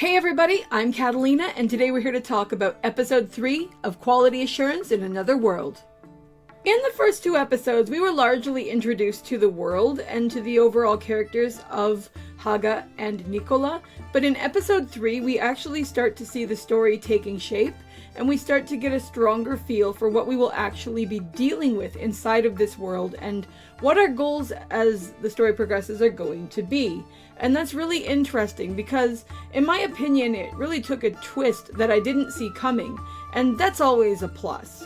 Hey everybody, I'm Katallina, and today we're here to talk about episode 3 of Quality Assurance in Another World. In the first two episodes, we were largely introduced to the world and to the overall characters of Haga and Nikola, but in episode 3 we actually start to see the story taking shape, and we start to get a stronger feel for what we will actually be dealing with inside of this world and what our goals as the story progresses are going to be. And that's really interesting because, in my opinion, it really took a twist that I didn't see coming, and that's always a plus.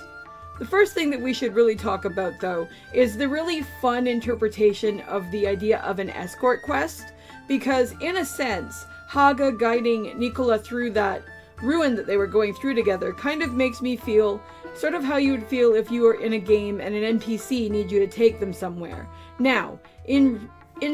The first thing that we should really talk about, though, is the really fun interpretation of the idea of an escort quest, because in a sense, Haga guiding Nikola through that ruin that they were going through together kind of makes me feel sort of how you would feel if you were in a game and an NPC needs you to take them somewhere. Now, in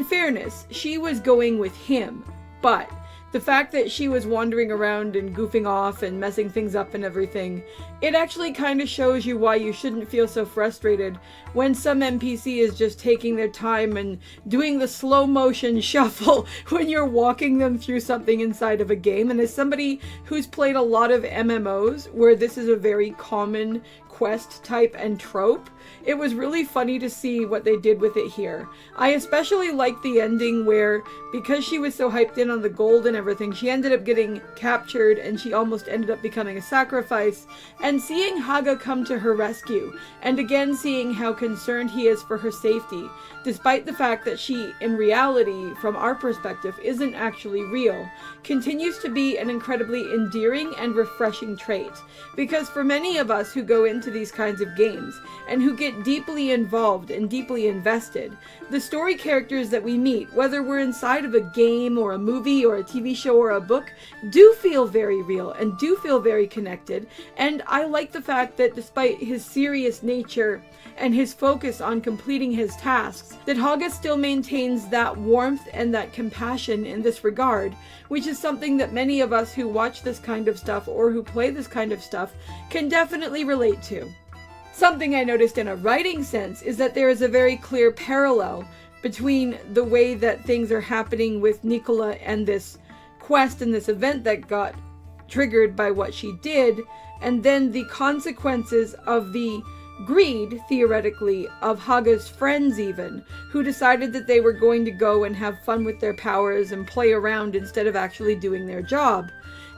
fairness, she was going with him, but the fact that she was wandering around and goofing off and messing things up and everything, it actually kind of shows you why you shouldn't feel so frustrated when some NPC is just taking their time and doing the slow motion shuffle when you're walking them through something inside of a game. And as somebody who's played a lot of MMOs where this is a very common quest type and trope, it was really funny to see what they did with it here. I especially liked the ending where, because she was so hyped in on the gold and everything, she ended up getting captured and she almost ended up becoming a sacrifice, and seeing Haga come to her rescue, and again seeing how concerned he is for her safety, despite the fact that she, in reality, from our perspective, isn't actually real, continues to be an incredibly endearing and refreshing trait. Because for many of us who go into these kinds of games, and who get deeply involved and deeply invested, the story characters that we meet, whether we're inside of a game or a movie or a TV show or a book, do feel very real and do feel very connected. And I like the fact that despite his serious nature and his focus on completing his tasks, that Haga still maintains that warmth and that compassion in this regard, which is something that many of us who watch this kind of stuff or who play this kind of stuff can definitely relate to. Something I noticed in a writing sense is that there is a very clear parallel between the way that things are happening with Nikola and this quest and this event that got triggered by what she did, and then the consequences of the greed, theoretically, of Haga's friends even, who decided that they were going to go and have fun with their powers and play around instead of actually doing their job.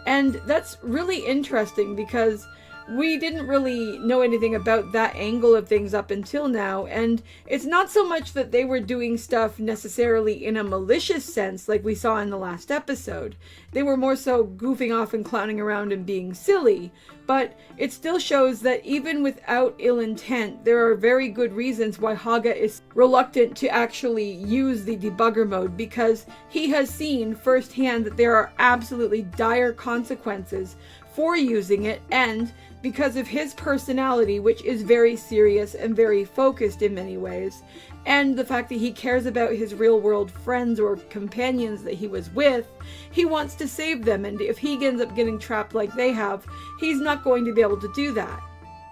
And that's really interesting because we didn't really know anything about that angle of things up until now, and it's not so much that they were doing stuff necessarily in a malicious sense like we saw in the last episode. They were more so goofing off and clowning around and being silly, but it still shows that even without ill intent, there are very good reasons why Haga is reluctant to actually use the debugger mode, because he has seen firsthand that there are absolutely dire consequences for using it, and because of his personality, which is very serious and very focused in many ways, and the fact that he cares about his real-world friends or companions that he was with, he wants to save them, and if he ends up getting trapped like they have, he's not going to be able to do that.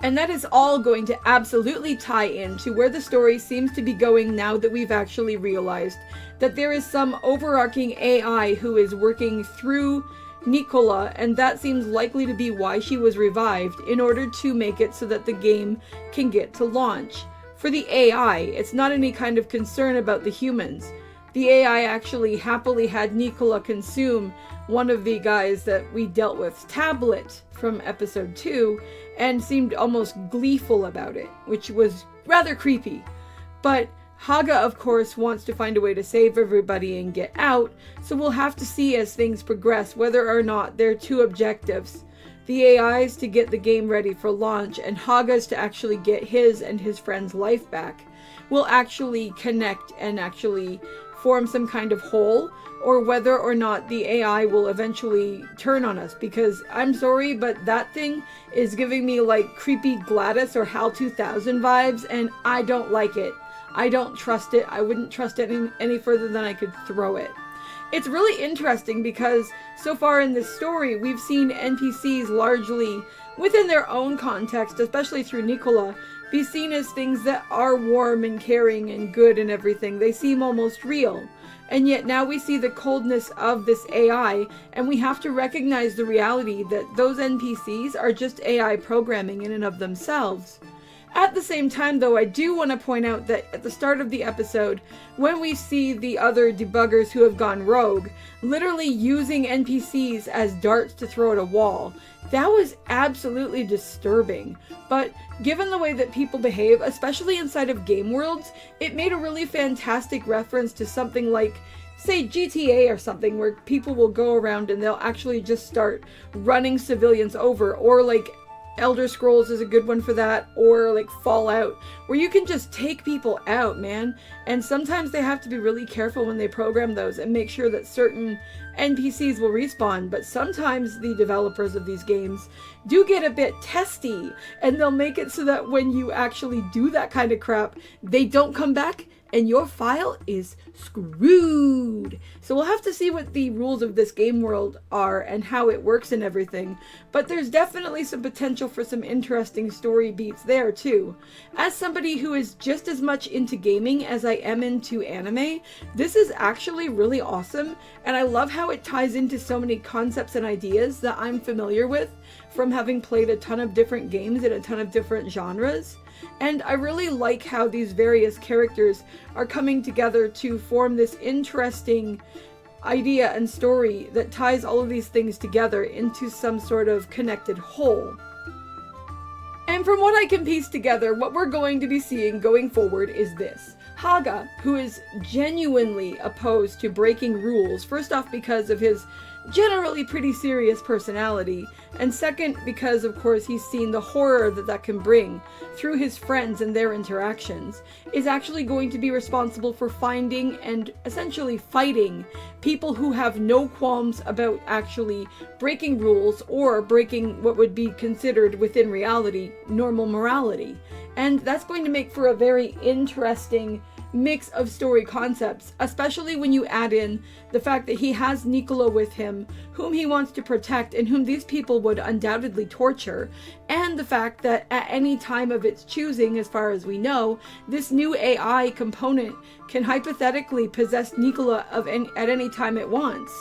And that is all going to absolutely tie into where the story seems to be going now that we've actually realized that there is some overarching AI who is working through Nikola, and that seems likely to be why she was revived, in order to make it so that the game can get to launch. For the AI, it's not any kind of concern about the humans. The AI actually happily had Nikola consume one of the guys that we dealt with, Tablet, from episode 2, and seemed almost gleeful about it, which was rather creepy. But Haga, of course, wants to find a way to save everybody and get out, so we'll have to see as things progress whether or not their two objectives, the AI's to get the game ready for launch and Haga's to actually get his and his friend's life back, will actually connect and actually form some kind of whole, or whether or not the AI will eventually turn on us, because I'm sorry, but that thing is giving me like creepy Gladys or HAL 2000 vibes, and I don't like it. I don't trust it. I wouldn't trust it any further than I could throw it. It's really interesting because so far in this story, we've seen NPCs largely within their own context, especially through Nikola, be seen as things that are warm and caring and good and everything. They seem almost real. and yet now we see the coldness of this AI, and we have to recognize the reality that those NPCs are just AI programming in and of themselves. At the same time, though, I do want to point out that at the start of the episode, when we see the other debuggers who have gone rogue, literally using NPCs as darts to throw at a wall, that was absolutely disturbing. But given the way that people behave, especially inside of game worlds, it made a really fantastic reference to something like, say, GTA or something, where people will go around and they'll actually just start running civilians over, or like Elder Scrolls is a good one for that, or like Fallout, where you can just take people out, man. And sometimes they have to be really careful when they program those and make sure that certain NPCs will respawn, but sometimes the developers of these games do get a bit testy, and they'll make it so that when you actually do that kind of crap, they don't come back and your file is screwed. So we'll have to see what the rules of this game world are and how it works and everything, but there's definitely some potential for some interesting story beats there too. As somebody who is just as much into gaming as I am into anime, this is actually really awesome, and I love how it ties into so many concepts and ideas that I'm familiar with from having played a ton of different games in a ton of different genres. And I really like how these various characters are coming together to form this interesting idea and story that ties all of these things together into some sort of connected whole. And from what I can piece together, what we're going to be seeing going forward is this. Haga, who is genuinely opposed to breaking rules, first off because of his generally pretty serious personality, and second because of course he's seen the horror that that can bring through his friends and their interactions, is actually going to be responsible for finding and essentially fighting people who have no qualms about actually breaking rules or breaking what would be considered within reality normal morality. And that's going to make for a very interesting mix of story concepts, especially when you add in the fact that he has Nikola with him, whom he wants to protect and whom these people would undoubtedly torture, and the fact that at any time of its choosing, as far as we know, this new AI component can hypothetically possess Nikola at any time it wants.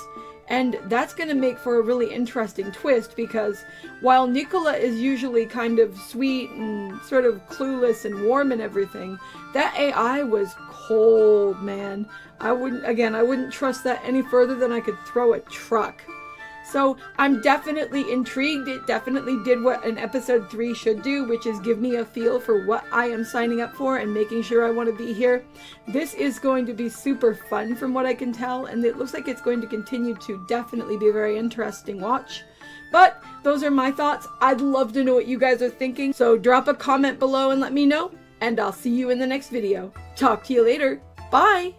And that's going to make for a really interesting twist, because while Nikola is usually kind of sweet and sort of clueless and warm and everything, that AI was cold, man. I wouldn't trust that any further than I could throw a truck. So I'm definitely intrigued. It definitely did what an episode 3 should do, which is give me a feel for what I am signing up for and making sure I want to be here. This is going to be super fun from what I can tell, and it looks like it's going to continue to definitely be a very interesting watch. But those are my thoughts. I'd love to know what you guys are thinking, so drop a comment below and let me know, and I'll see you in the next video. Talk to you later. Bye!